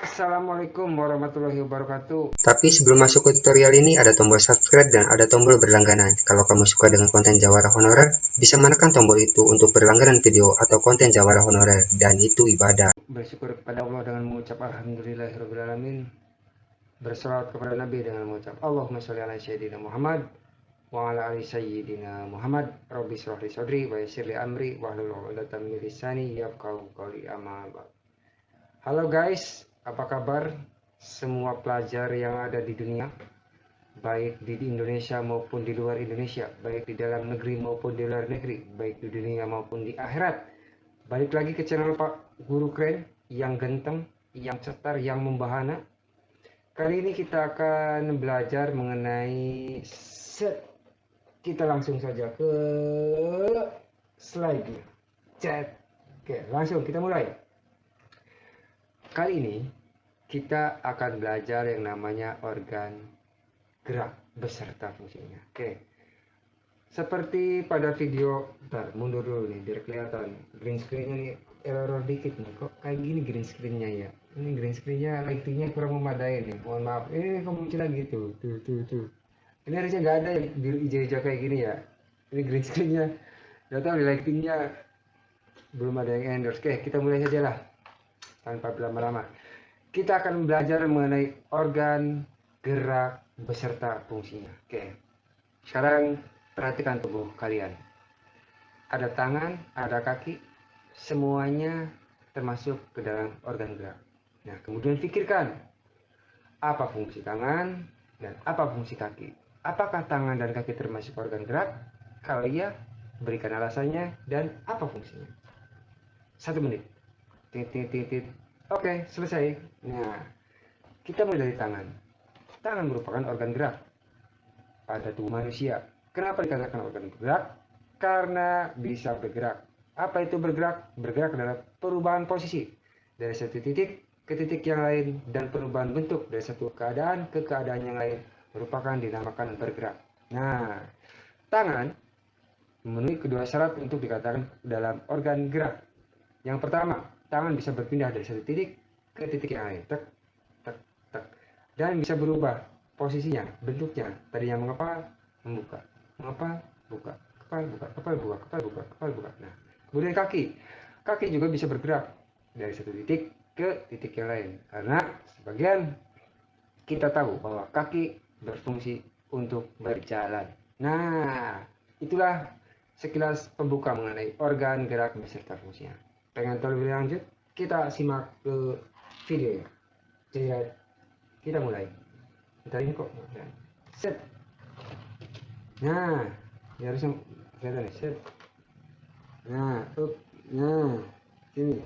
Assalamualaikum warahmatullahi wabarakatuh. Tapi sebelum masuk ke tutorial ini ada tombol subscribe dan ada tombol berlangganan. Kalau kamu suka dengan konten Jawara Honorer, bisa menekan tombol itu untuk berlangganan video atau konten Jawara Honorer, dan itu ibadah. Bersyukur kepada Allah dengan mengucap alhamdulillahirobbilalamin. Berselawat kepada Nabi dengan mengucap Allahumma sholli ala sayyidina Muhammad wa ala ali sayyidina Muhammad. Rabbi shrah li sadri wa yassir li amri wahlul 'uqdatam min lisani yafqahu qawli. Amma ba'd. Halo guys, apa kabar semua pelajar yang ada di dunia, baik di Indonesia maupun di luar Indonesia, baik di dalam negeri maupun di luar negeri, baik di dunia maupun di akhirat. Balik lagi ke channel Pak Guru Keren, yang ganteng, yang cetar, yang membahana. Kali ini kita akan belajar mengenai set. Kita langsung saja ke slide-nya. Chat. Oke, langsung kita mulai. Kali ini kita akan belajar yang namanya organ gerak beserta fungsinya. Oke. Seperti pada video, bentar, mundur dulu nih biar kelihatan. Green screen-nya nih error dikit nih. Kok kayak gini green screen-nya ya? Ini green screen-nya lighting-nya kurang memadai nih. Mohon maaf. Kok muncul lagi tuh. Tuh. Ini harusnya nggak ada yang biru hijau-hijau kayak gini ya. Ini green screen-nya. Nggak tahu lighting-nya belum ada yang endorse. Oke, kita mulai saja lah. Tanpa berlama-lama. Kita akan belajar mengenai organ gerak beserta fungsinya. Oke. Sekarang perhatikan tubuh kalian. Ada tangan, ada kaki, semuanya termasuk ke dalam organ gerak. Nah, kemudian pikirkan apa fungsi tangan dan apa fungsi kaki. Apakah tangan dan kaki termasuk organ gerak? Kalau iya, berikan alasannya dan apa fungsinya. 1 menit. Tit. Oke, selesai. Nah, kita mulai dari tangan. Tangan merupakan organ gerak pada tubuh manusia. Kenapa dikatakan organ gerak? Karena bisa bergerak. Apa itu bergerak? Bergerak adalah perubahan posisi dari satu titik ke titik yang lain, dan perubahan bentuk dari satu keadaan ke keadaan yang lain merupakan dinamakan bergerak. Nah, tangan memenuhi kedua syarat untuk dikatakan dalam organ gerak. Yang pertama, tangan bisa berpindah dari satu titik ke titik yang lain. Tek, tek, tek. Dan bisa berubah posisinya, bentuknya. Tadinya mengepal, membuka. Mengepal, buka. Kepal, buka. Kepal, buka. Kepal, buka. Kepal, buka. Nah, kemudian kaki. Kaki juga bisa bergerak dari satu titik ke titik yang lain. Karena sebagian kita tahu bahwa kaki berfungsi untuk berjalan. Nah, itulah sekilas pembuka mengenai organ gerak beserta fungsinya. Pengen tahu lebih lanjut? Kita simak ke videonya. Jadi kita mulai. Bentar ini kok. Set. Nah, ini harusnya kelihatan nih. Set. Nah, nah, sini.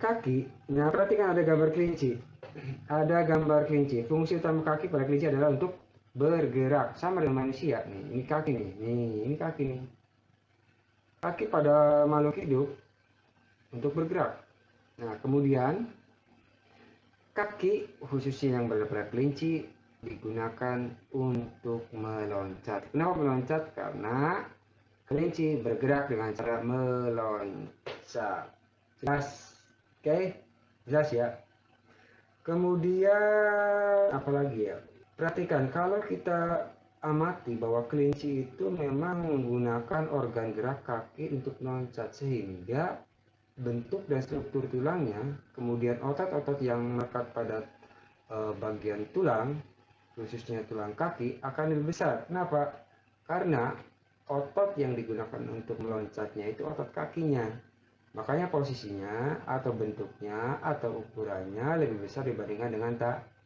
Kaki. Nah, perhatikan ada gambar kelinci. Ada gambar kelinci. Fungsi utama kaki pada kelinci adalah untuk bergerak. Sama dengan manusia nih. Ini kaki nih. Ini kaki nih. Kaki pada makhluk hidup untuk bergerak. Nah, kemudian kaki khususnya yang pada kelinci digunakan untuk meloncat. Kenapa meloncat? Karena kelinci bergerak dengan cara meloncat. Jelas? Oke? Jelas ya? Kemudian apalagi ya? Perhatikan, kalau kita amati bahwa kelinci itu memang menggunakan organ gerak kaki untuk meloncat, sehingga bentuk dan struktur tulangnya, kemudian otot-otot yang melekat pada bagian tulang, khususnya tulang kaki, akan lebih besar. Kenapa? Karena otot yang digunakan untuk meloncatnya itu otot kakinya. Makanya posisinya atau bentuknya atau ukurannya lebih besar dibandingkan dengan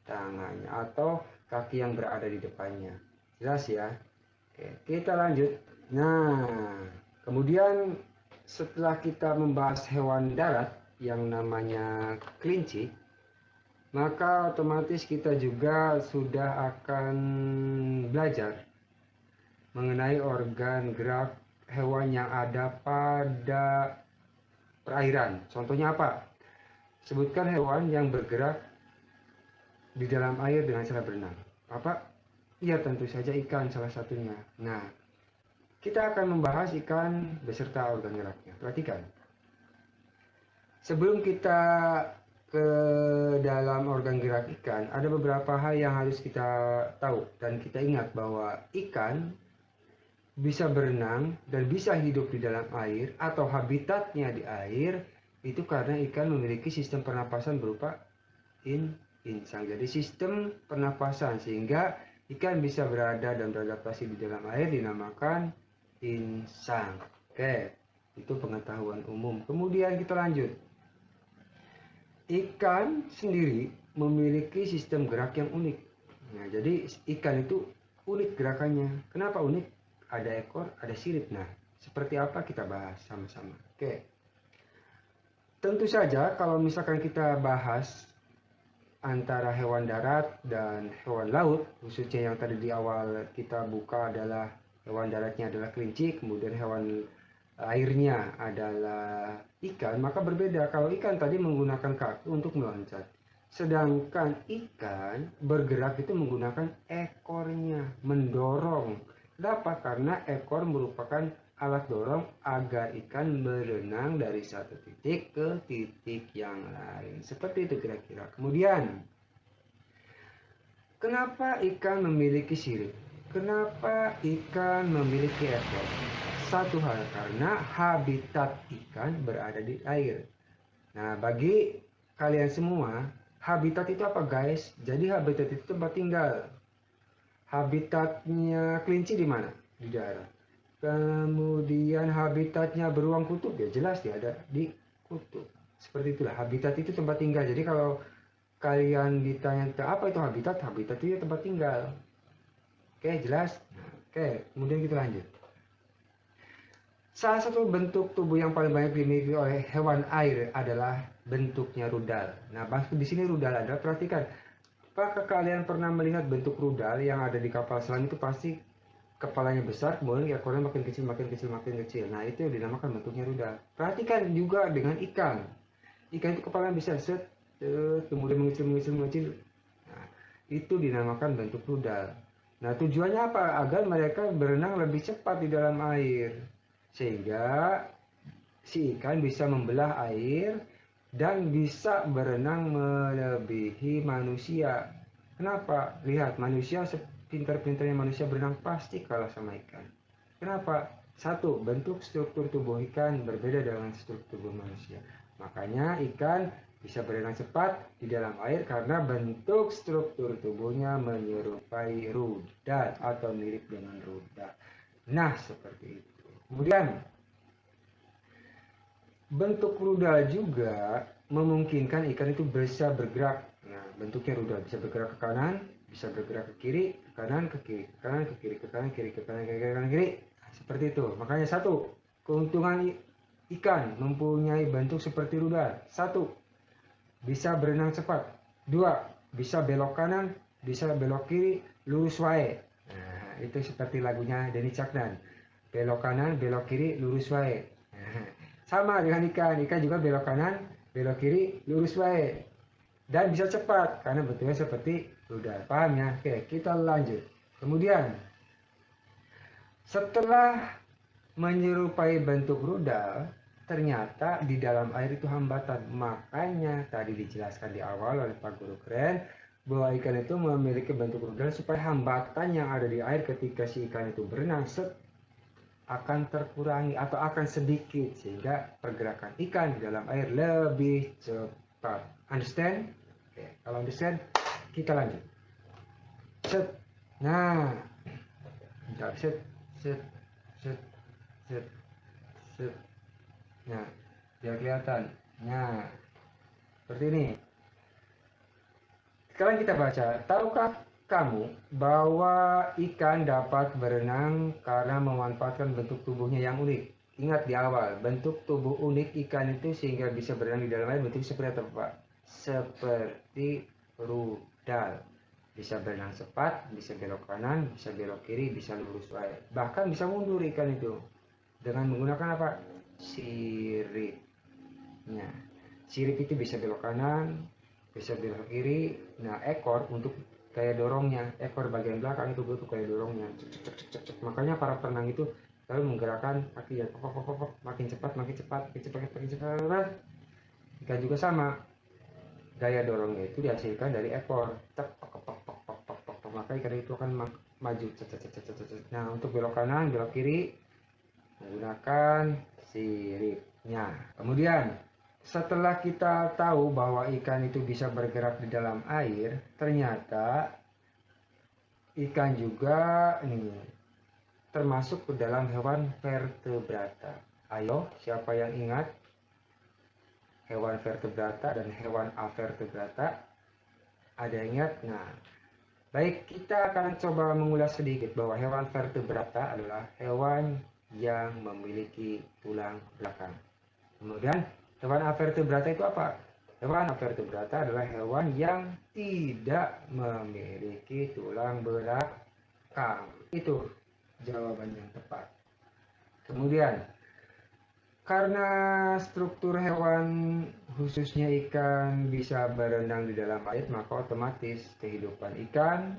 tangannya atau kaki yang berada di depannya. Jelas ya? Oke, kita lanjut. Nah, kemudian setelah kita membahas hewan darat yang namanya kelinci, maka otomatis kita juga sudah akan belajar mengenai organ gerak hewan yang ada pada perairan. Contohnya apa? Sebutkan hewan yang bergerak di dalam air dengan cara berenang. Apa? Iya, tentu saja ikan salah satunya. Nah, kita akan membahas ikan beserta organ geraknya. Perhatikan. Sebelum kita ke dalam organ gerak ikan, ada beberapa hal yang harus kita tahu dan kita ingat bahwa ikan bisa berenang dan bisa hidup di dalam air atau habitatnya di air itu karena ikan memiliki sistem pernapasan berupa insang. Jadi sistem pernapasan sehingga ikan bisa berada dan beradaptasi di dalam air dinamakan insang. Oke, itu pengetahuan umum. Kemudian kita lanjut. Ikan sendiri memiliki sistem gerak yang unik. Nah, jadi ikan itu unik gerakannya. Kenapa unik? Ada ekor, ada sirip. Nah, seperti apa kita bahas sama-sama. Oke. Tentu saja kalau misalkan kita bahas antara hewan darat dan hewan laut, khususnya yang tadi di awal kita buka adalah hewan daratnya adalah kelinci, kemudian hewan airnya adalah ikan, maka berbeda. Kalau ikan tadi menggunakan kaki untuk meloncat, sedangkan ikan bergerak itu menggunakan ekornya, mendorong. Kenapa? Karena ekor merupakan alat dorong agar ikan berenang dari satu titik ke titik yang lain. Seperti itu kira-kira. Kemudian, kenapa ikan memiliki sirip? Kenapa ikan memiliki ekor? Satu hal, karena habitat ikan berada di air. Nah, bagi kalian semua, habitat itu apa guys? Jadi habitat itu tempat tinggal. Habitatnya kelinci di mana? Di darat. Kemudian habitatnya beruang kutub, ya jelas dia ada di kutub. Seperti itulah, habitat itu tempat tinggal. Jadi kalau kalian ditanya apa itu habitat, habitat itu tempat tinggal. Oke, jelas? Oke, kemudian kita lanjut. Salah satu bentuk tubuh yang paling banyak dimiliki oleh hewan air adalah bentuknya rudal. Nah, maksud di sini rudal adalah, perhatikan, apakah kalian pernah melihat bentuk rudal yang ada di kapal selam itu pasti kepalanya besar, kemudian ekornya makin kecil, makin kecil, makin kecil. Nah, itu yang dinamakan bentuknya rudal. Perhatikan juga dengan ikan. Ikan itu kepalanya besar, set, kemudian mengecil, mengecil, mengecil. Nah, itu dinamakan bentuk rudal. Nah, tujuannya apa? Agar mereka berenang lebih cepat di dalam air. Sehingga si ikan bisa membelah air dan bisa berenang melebihi manusia. Kenapa? Lihat, manusia sepintar-pintarnya manusia berenang pasti kalah sama ikan. Kenapa? Satu, bentuk struktur tubuh ikan berbeda dengan struktur tubuh manusia. Makanya ikan bisa berenang cepat di dalam air karena bentuk struktur tubuhnya menyerupai rudal atau mirip dengan rudal. Nah, seperti itu. Kemudian, bentuk rudal juga memungkinkan ikan itu bisa bergerak. Nah, bentuknya rudal bisa bergerak ke kanan, bisa bergerak ke kiri, ke kanan, ke kiri, ke kanan, ke kiri, ke kanan, kiri, ke kanan, ke kanan, kiri. Nah, seperti itu. Makanya satu, keuntungan ikan mempunyai bentuk seperti rudal. Satu, bisa berenang cepat. Dua, bisa belok kanan, bisa belok kiri, lurus wae. Nah, itu seperti lagunya Denny Caknan. Belok kanan, belok kiri, lurus wae. Nah, sama dengan ikan. Ikan juga belok kanan, belok kiri, lurus wae. Dan bisa cepat karena bentuknya seperti rudal. Paham ya? Oke, kita lanjut. Kemudian, setelah menyerupai bentuk rudal, ternyata di dalam air itu hambatan. Makanya tadi dijelaskan di awal oleh Pak Guru Keren bahwa ikan itu memiliki bentuk rudal supaya hambatan yang ada di air ketika si ikan itu berenang akan terkurangi atau akan sedikit sehingga pergerakan ikan di dalam air lebih cepat. Understand? Oke, kalau understand kita lanjut. Set. Nah, set, set, set, set, set. Nah, biar kelihatan. Nah, seperti ini. Sekarang kita baca. Tahukah kamu bahwa ikan dapat berenang karena memanfaatkan bentuk tubuhnya yang unik? Ingat di awal, bentuk tubuh unik ikan itu sehingga bisa berenang di dalam air bentuk seperti apa, Pak? Seperti rudal. Bisa berenang cepat, bisa belok kanan, bisa belok kiri, bisa lurus wae. Bahkan bisa mundur ikan itu dengan menggunakan apa? Siripnya. Sirip itu bisa belok kanan, bisa belok kiri. Nah, ekor untuk kayak dorongnya, ekor bagian belakang itu butuh kayak dorongnya. Makanya para perenang itu selalu menggerakkan kaki ya, makin cepat, makin cepat, makin cepat, makin cepat. Ikan juga sama. daya dorongnya itu dihasilkan dari ekor. Tek, tek, tek, tek, tek, tek, tek, tek. Maka ikan itu akan maju. Cet, cet, cet, cet, cet. Nah, untuk belok kanan, belok kiri menggunakan siripnya. Kemudian setelah kita tahu bahwa ikan itu bisa bergerak di dalam air, ternyata ikan juga nih termasuk ke dalam hewan vertebrata. Ayo, siapa yang ingat hewan vertebrata dan hewan avertebrata? Ada yang ingat? Nah, baik, kita akan coba mengulas sedikit bahwa hewan vertebrata adalah hewan yang memiliki tulang belakang. Kemudian, hewan avertebrata itu apa? Hewan avertebrata adalah hewan yang tidak memiliki tulang belakang. Itu jawaban yang tepat. Kemudian, karena struktur hewan khususnya ikan bisa berenang di dalam air, maka otomatis kehidupan ikan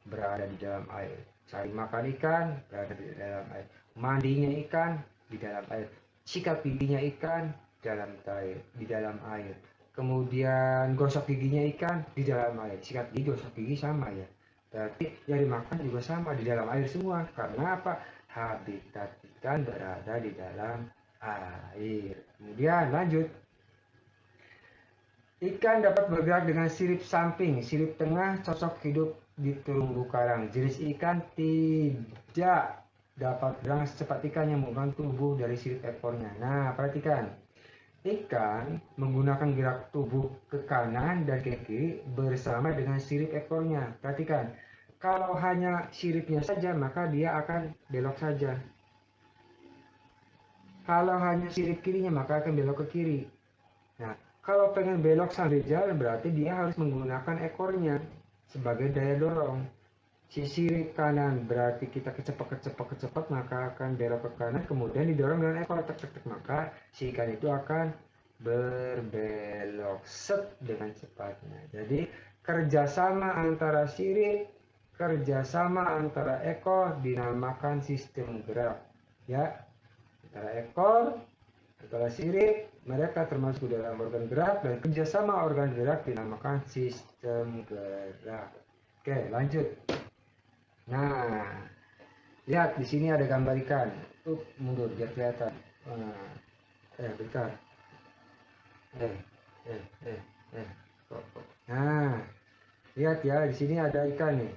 berada di dalam air. Cari makan ikan berada di dalam air. Mandinya ikan di dalam air. Sikat giginya ikan di dalam air. Kemudian gosok giginya ikan di dalam air. Sikat gigi, gosok gigi sama ya. Berarti nyari makan juga sama di dalam air semua. Karena apa? Habitat ikan berada di dalam air. Kemudian lanjut. Ikan dapat bergerak dengan sirip samping, sirip tengah cocok hidup di terumbu karang. Jenis ikan tidak dapat bergerak secepat ikan yang menggunakan tubuh dari sirip ekornya. Nah, perhatikan. Ikan menggunakan gerak tubuh ke kanan dan ke kiri bersama dengan sirip ekornya. Perhatikan. Kalau hanya siripnya saja, maka dia akan belok saja. Kalau hanya sirip kirinya, maka akan belok ke kiri. Nah, kalau pengen belok sambil jalan berarti dia harus menggunakan ekornya sebagai daya dorong. Si sirip kanan berarti kita kecepat maka akan belok ke kanan, kemudian didorong dengan ekor tek tek tek, maka si ikan itu akan berbelok set dengan cepatnya. Jadi kerjasama antara sirip, kerjasama antara ekor dinamakan sistem gerak. Ya, antara ekor, antara sirip, mereka termasuk dalam organ gerak, dan kerjasama organ gerak dinamakan sistem gerak. Oke, lanjut. Nah, lihat di sini ada gambar ikan. Mundur biar kelihatan. Nah, bentar. Eh, eh, eh, eh. Nah, lihat ya, di sini ada ikan nih.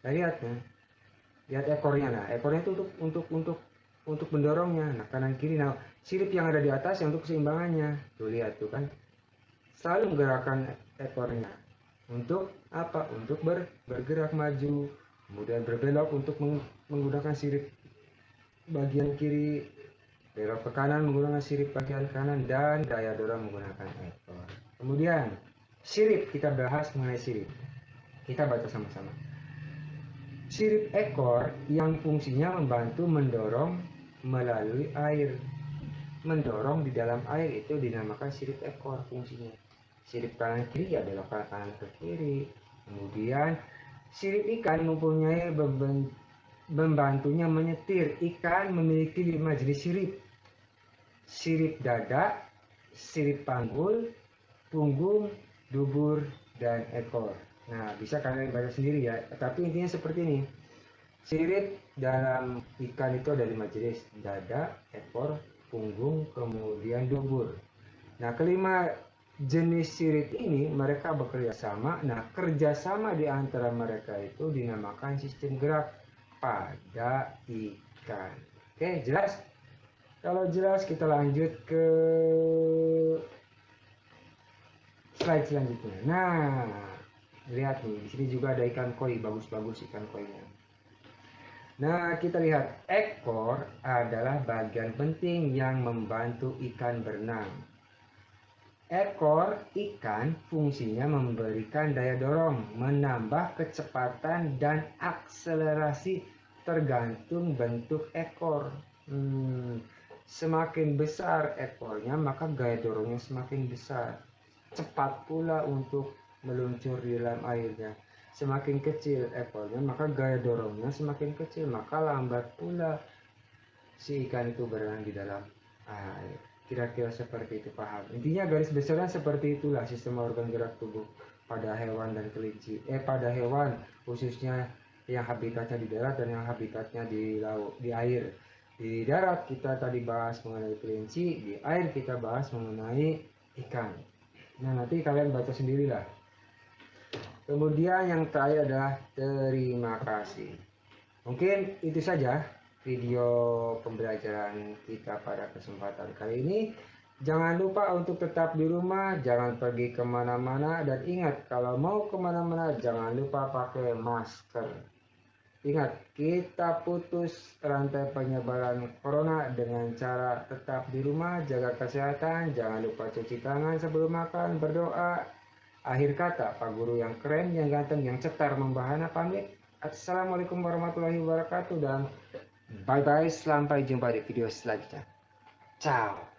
Nah, lihat nih. Lihat ekornya. Nah, ekornya itu untuk mendorongnya. Nah, kanan kiri. Nah, sirip yang ada di atas yang untuk keseimbangannya. Tuh lihat tuh kan. Selalu menggerakkan ekornya. Untuk apa? Untuk bergerak maju. Kemudian berbelok untuk menggunakan sirip bagian kiri, belok ke kanan menggunakan sirip bagian kanan, dan daya dorong menggunakan ekor. Kemudian sirip, kita bahas mengenai sirip. Kita baca sama-sama. Sirip ekor yang fungsinya membantu mendorong melalui air. Mendorong di dalam air itu dinamakan sirip ekor fungsinya. Sirip kanan kiri ya belok ke kanan ke kiri. Kemudian sirip ikan mempunyai membantunya menyetir. Ikan memiliki 5 jenis sirip. Sirip dada, sirip panggul, punggung, dubur, dan ekor. Nah, bisa kalian baca sendiri ya. Tapi intinya seperti ini. Sirip dalam ikan itu ada 5 jenis. Dada, ekor, punggung, kemudian dubur. Nah, kelima jenis sirip ini mereka bekerja sama. Nah, kerjasama di antara mereka itu dinamakan sistem gerak pada ikan. Oke, jelas? Kalau jelas kita lanjut ke slide selanjutnya. Nah, lihat nih, di sini juga ada ikan koi, bagus-bagus ikan koinya. Nah, kita lihat ekor adalah bagian penting yang membantu ikan berenang. Ekor ikan fungsinya memberikan daya dorong, menambah kecepatan dan akselerasi tergantung bentuk ekor. Semakin besar ekornya, maka gaya dorongnya semakin besar. Cepat pula untuk meluncur di dalam airnya. Semakin kecil ekornya, maka gaya dorongnya semakin kecil, maka lambat pula si ikan itu berenang di dalam air. Kira-kira seperti itu, paham? Intinya garis besarnya seperti itulah sistem organ gerak tubuh pada hewan dan kelinci. Pada hewan khususnya yang habitatnya di darat dan yang habitatnya di laut, di air. Di darat kita tadi bahas mengenai kelinci, di air kita bahas mengenai ikan. Nah, nanti kalian baca sendirilah. Kemudian yang terakhir adalah terima kasih. Mungkin itu saja video pembelajaran kita pada kesempatan kali ini. Jangan lupa untuk tetap di rumah, jangan pergi kemana-mana, dan ingat kalau mau kemana-mana jangan lupa pakai masker. Ingat, kita putus rantai penyebaran corona dengan cara tetap di rumah, jaga kesehatan, jangan lupa cuci tangan sebelum makan, berdoa. Akhir kata, Pak Guru yang keren, yang ganteng, yang cetar membahana pamit. Assalamualaikum warahmatullahi wabarakatuh dan bye-bye. Sampai jumpa di video selanjutnya. Ciao.